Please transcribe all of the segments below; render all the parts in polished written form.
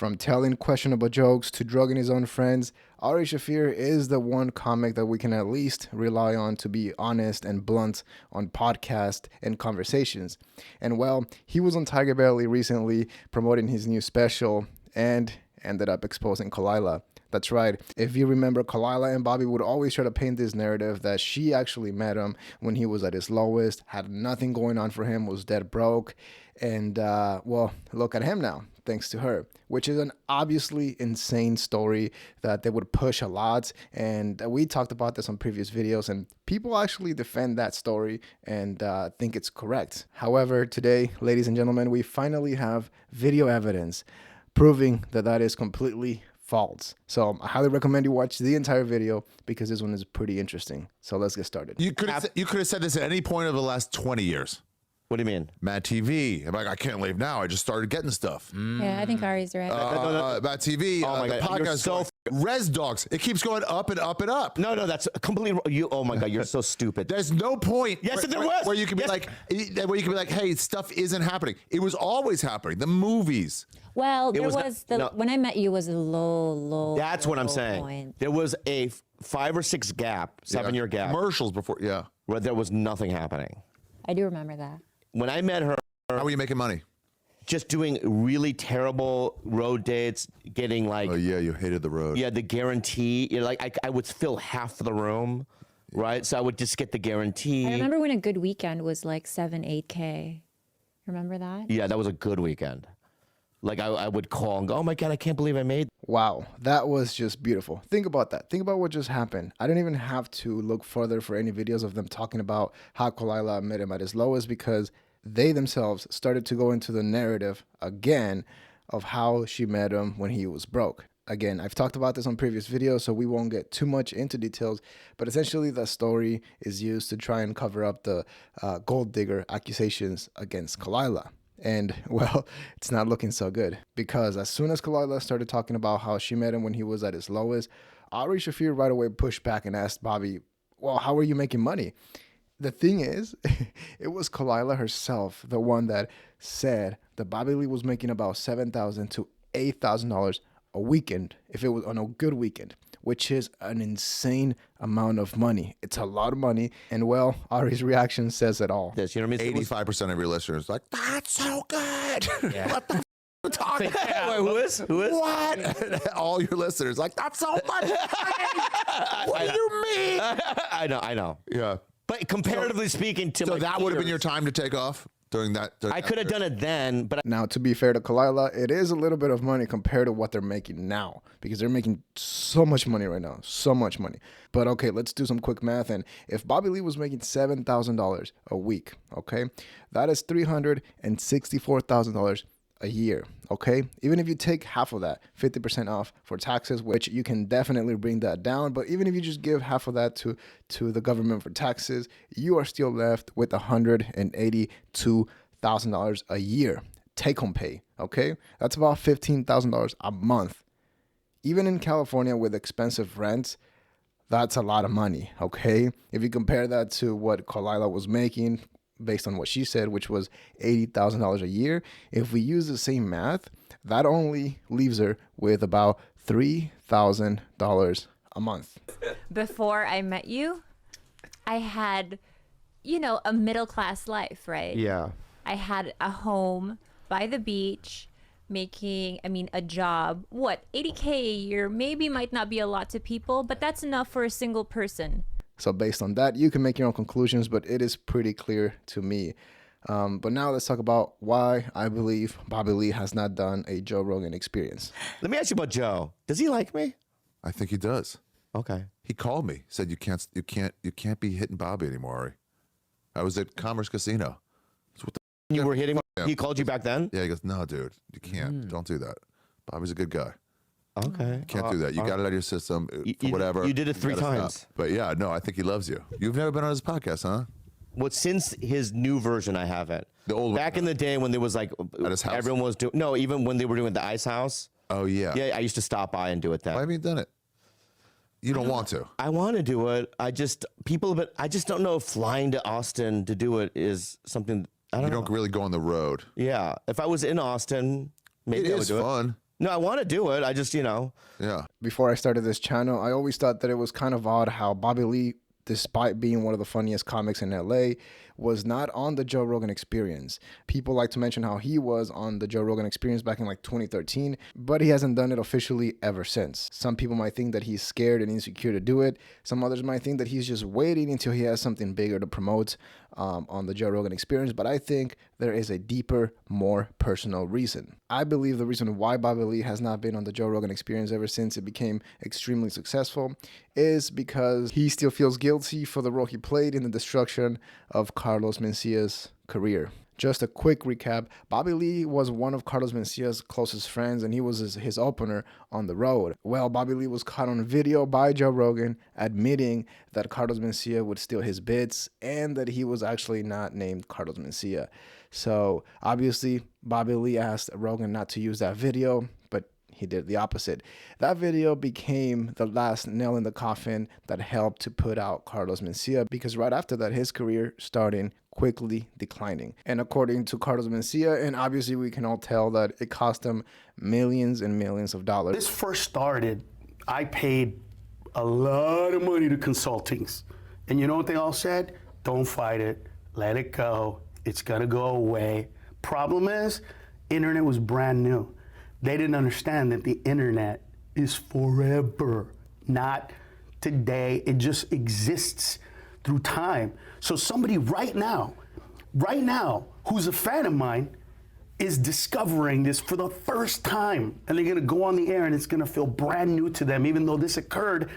From telling questionable jokes to drugging his own friends, Ari Shaffir is the one comic that we can at least rely on to be honest and blunt on podcasts and conversations. And well, he was on Tiger Belly recently promoting his new special and ended up exposing Khalyla. That's right. If you remember, Khalyla and Bobby would always try to paint this narrative that she actually met him when he was at his lowest, had nothing going on for him, was dead broke. And, well, look at him now, thanks to her, which is an obviously insane story that they would push a lot. And we talked about this on previous videos, and people actually defend that story and think it's correct. However, today, ladies and gentlemen, we finally have video evidence proving that that is completely false. So I highly recommend you watch the entire video because this one is pretty interesting. So let's get started. You could have said this at any point over the last 20 years. What do you mean? Mad TV. I'm like, I can't leave now. I just started getting stuff. Yeah, I think Ari's right. Mad TV. Oh my the God, you're podcast. so Res Dogs. It keeps going up and up and up. No, that's completely. Oh my God, you're so stupid. There's no point. Yes, there was. Where you can be like, hey, stuff isn't happening. It was always happening. The movies. Well, when I met you was a low. That's what I'm saying. Point. There was a 5 or 6 gap, 7-year gap. Commercials before, yeah. Where there was nothing happening. I do remember that. When I met her, how were you making money? just doing really terrible road dates, getting like, oh yeah, you hated the road. Yeah, the guarantee. You know, like I would fill half the room, right? So I would just get the guarantee. I remember when a good weekend was like 7-8K. Remember that? Yeah, that was a good weekend. Like I would call and go, oh my God, I can't believe I made. Wow, that was just beautiful. Think about that. Think about what just happened. I didn't even have to look further for any videos of them talking about how Khalyla met him at his lowest, because they themselves started to go into the narrative again of how she met him when he was broke. Again, I've talked about this on previous videos, so we won't get too much into details, but essentially the story is used to try and cover up the gold digger accusations against Khalyla. And, well, it's not looking so good, because as soon as Khalyla started talking about how she met him when he was at his lowest, Ari Shaffir right away pushed back and asked Bobby, well, how are you making money? The thing is, it was Khalyla herself, the one that said that Bobby Lee was making about $7,000 to $8,000 a weekend if it was on a good weekend, which is an insane amount of money. It's a lot of money. And well, Ari's reaction says it all. This, you know what I mean? 85% of your listeners like, that's so good. Yeah. What the f you talking about? Wait, who is? Who is? What? All your listeners like, that's so much money. What do you mean? I know. Yeah. But comparatively speaking to So my that would have been your peers, time to take off during that. I could have done it then, but Now, to be fair to Khalyla, it is a little bit of money compared to what they're making now, because they're making so much money right now, so much money. But okay, let's do some quick math. And if Bobby Lee was making $7,000 a week, okay, that is $364,000 a year, okay? Even if you take half of that, 50% off for taxes, which you can definitely bring that down, but even if you just give half of that to the government for taxes, you are still left with $182,000 a year take-home pay, okay? That's about $15,000 a month. Even in California with expensive rents, that's a lot of money, okay? If you compare that to what Khalyla was making, based on what she said, which was $80,000 a year, if we use the same math, that only leaves her with about $3,000 a month. Before I met you, I had, a middle-class life, right? yeah. I had a home by the beach, making, a job. What, 80K a year maybe might not be a lot to people, but that's enough for a single person. So based on that, you can make your own conclusions, but it is pretty clear to me. But now let's talk about why I believe Bobby Lee has not done a Joe Rogan experience. Let me ask you about Joe. Does he like me? I think he does. Okay. He called me, said you can't be hitting Bobby anymore, Ari. I was at Commerce Casino. So what the You were hitting. Yeah. He called you back then? Yeah, he goes, no, dude, you can't. Don't do that. Bobby's a good guy. Okay. Can't do that. You got it out of your system, whatever. You did it 3 gotta stop. times. But yeah, no, I think he loves you. You've never been on his podcast, huh? Well, since his new version, I haven't. The old Back in the day when there was like At his house? everyone was doing. No, even when they were doing the Ice House. Oh, yeah. Yeah, I used to stop by and do it then. Why haven't you done it? You don't want to. I want to do it. I just don't know if flying to Austin to do it is something. I You don't don't know. really go on the road. Yeah, if I was in Austin, maybe It I would is do fun. No, I want to do it. I just, Yeah. Before I started this channel, I always thought that it was kind of odd how Bobby Lee, despite being one of the funniest comics in LA, was not on the Joe Rogan Experience. People like to mention how he was on the Joe Rogan Experience back in like 2013, but he hasn't done it officially ever since. Some people might think that he's scared and insecure to do it. Some others might think that he's just waiting until he has something bigger to promote on the Joe Rogan Experience, but I think there is a deeper, more personal reason. I believe the reason why Bobby Lee has not been on the Joe Rogan Experience ever since it became extremely successful is because he still feels guilty for the role he played in the destruction of Carlos Mencia's career. Just a quick recap, Bobby Lee was one of Carlos Mencia's closest friends and he was his opener on the road. Well, Bobby Lee was caught on video by Joe Rogan admitting that Carlos Mencia would steal his bits and that he was actually not named Carlos Mencia. So obviously Bobby Lee asked Rogan not to use that video, but he did the opposite. That video became the last nail in the coffin that helped to put out Carlos Mencia, because right after that, his career started quickly declining. And according to Carlos Mencia, and obviously we can all tell that it cost him millions and millions of dollars. This first started, I paid a lot of money to consultings. And you know what they all said? Don't fight it, let it go, it's gonna go away. Problem is, internet was brand new. They didn't understand that the internet is forever, not today. It just exists through time. So somebody right now, who's a fan of mine, is discovering this for the first time. And they're gonna go on the air and it's gonna feel brand new to them, even though this occurred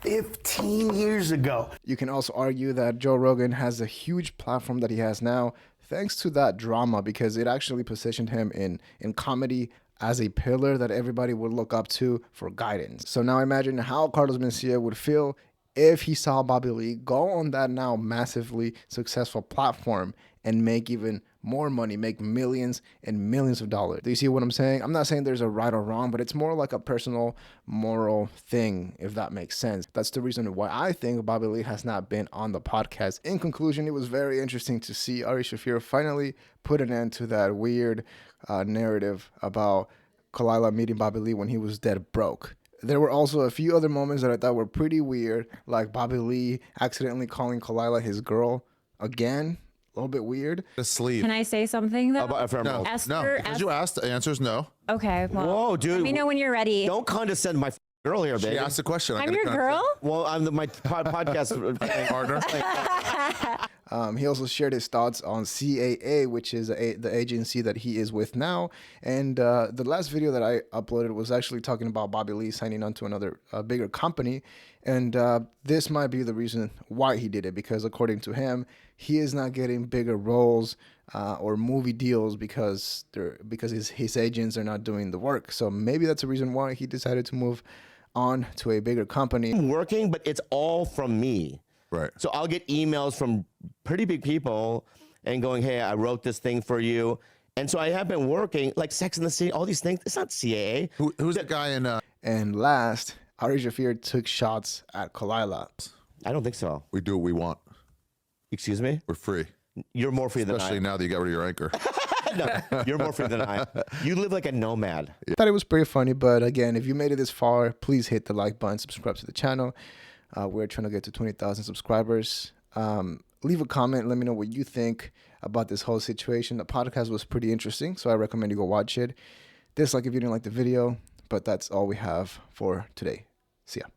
15 years ago. You can also argue that Joe Rogan has a huge platform that he has now thanks to that drama, because it actually positioned him in comedy as a pillar that everybody would look up to for guidance. So now imagine how Carlos Mencia would feel if he saw Bobby Lee go on that now massively successful platform and make even more money, make millions and millions of dollars. Do you see what I'm saying? I'm not saying there's a right or wrong, but it's more like a personal, moral thing, if that makes sense. That's the reason why I think Bobby Lee has not been on the podcast. In conclusion, it was very interesting to see Ari Shaffir finally put an end to that weird narrative about Khalyla meeting Bobby Lee when he was dead broke. There were also a few other moments that I thought were pretty weird, like Bobby Lee accidentally calling Khalyla his girl again. A little bit weird. The sleeve. Can I say something though? About ephemeral. No, Esther, because you asked, the answer is no. Okay. Well, Whoa, dude. let me know when you're ready. Don't condescend my girl here, She baby. asked the question. I'm your girl? Well, I'm my podcast Partner. He also shared his thoughts on CAA, which is the agency that he is with now. And the last video that I uploaded was actually talking about Bobby Lee signing on to another bigger company. And this might be the reason why he did it, because according to him, he is not getting bigger roles or movie deals because his agents are not doing the work. So maybe that's a reason why he decided to move on to a bigger company. working, but it's all from me. Right. So I'll get emails from pretty big people and going, hey, I wrote this thing for you. And so I have been working, like Sex and the City, all these things. It's not CAA. Who's the guy in? And last, Ari Shaffir took shots at Khalyla. I don't think so. We do what we want. Excuse me? We're free. You're more free Especially than now that you got rid of your anchor. I. No, you're more free than I. You live like a nomad. I thought it was pretty funny, but again, if you made it this far, please hit the like button, subscribe to the channel. We're trying to get to 20,000 subscribers. Leave a comment. Let me know what you think about this whole situation. The podcast was pretty interesting, so I recommend you go watch it. Dislike if you didn't like the video, but that's all we have for today. See ya.